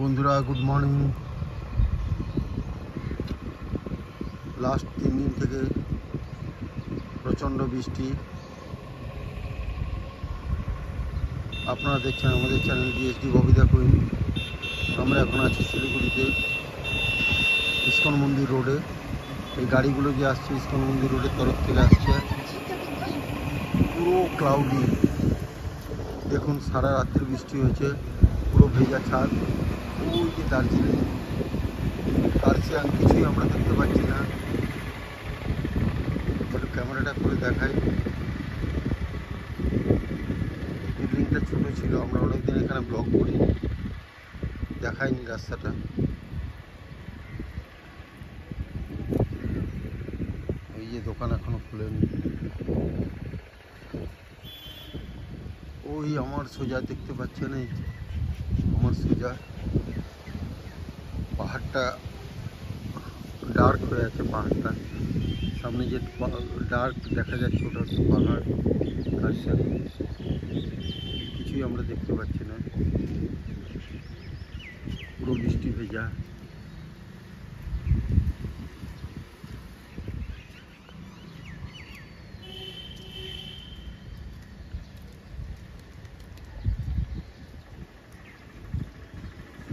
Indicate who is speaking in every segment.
Speaker 1: বন্ধুরা good morning. Last 3 দিন থেকে প্রচণ্ড বৃষ্টি। আপনারা দেখছেন আমাদের চ্যানেল ডিএসডি ববিদা কুইন। আমরা এখন আছি শিলিগুড়িতে ইস্কন মন্দির রোডে। এই গাড়িগুলো যে আসছে ইস্কন মন্দির রোডের তরফ থেকে আসছে, পুরো ক্লাউডি। দেখুন সারা রাত্রি বৃষ্টি হয়েছে, পুরো ভেজা ছাদ। ওই যে দার্জিলিং, কার্সিয়াং কিছুই আমরা দেখতে পাচ্ছি না। একটু ক্যামেরাটা করে দেখাই। বিল্ডিংটা ছোটো ছিল, আমরা অনেকদিন এখানে ব্লগ করি, দেখাইনি রাস্তাটা। এই যে দোকান এখনো খুলেনি। ওই আমার সোজা দেখতে পাচ্ছেন, এই আমার সোজা পাহাড়টা ডার্ক হয়ে আছে। পাহাড়টা সামনে যে ডার্ক দেখা যাচ্ছে ওটা হচ্ছে পাহাড়। কার্সিয়াং কিছুই আমরা দেখতে পাচ্ছি না, পুরো বৃষ্টি ভেজা।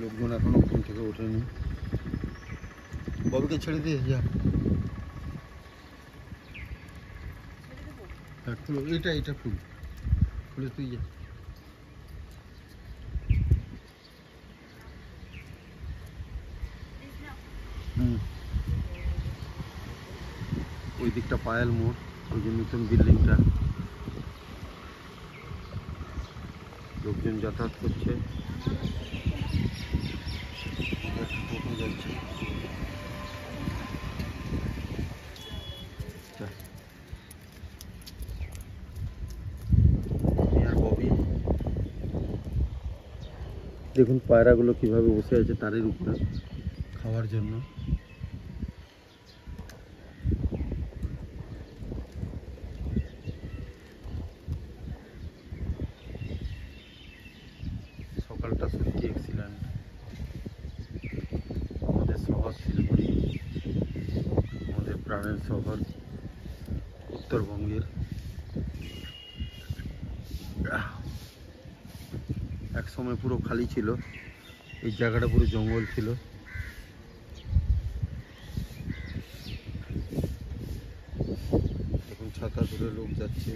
Speaker 1: লোকজন এখনো ঘুম থেকে ওঠেনি। ববিকে ছেড়ে দিয়ে যা, খুলো এটা ফুল খুলে তুই যা। ওই দিকটা পায়েল মোড়, ওই যে নতুন বিল্ডিংটা। লোকজন যাতায়াত করছে, যাচ্ছে। দেখুন পায়রাগুলো কিভাবে বসে আছে তারের উপরে খাওয়ার জন্য। সকালটা সত্যি এক্সিলেন্ট। আমাদের শহর শিলিগুড়ি, আমাদের প্রাণের শহর উত্তরবঙ্গের। এক সময় পুরো খালি ছিল, এই জায়গাটা পুরো জঙ্গল ছিল। এখন ছাতা ধরে লোক যাচ্ছে।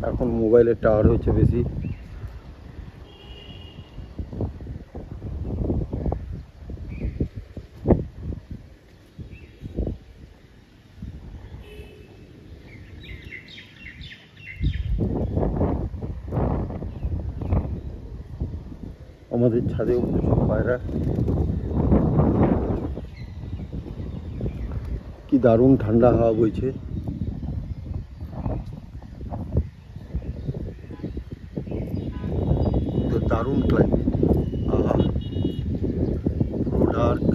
Speaker 1: এখন মোবাইলের টাওয়ার হচ্ছে বেশি। আমাদের ছাদেও প্রচুর পায়রা। কি দারুণ ঠান্ডা হাওয়া বইছে। দারুণ ক্লাইমেট। আহা, পুরো ডার্ক।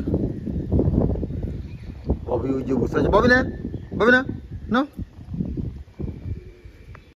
Speaker 1: ববি ওই যে বসে আছে। ববি না, ববি না, না।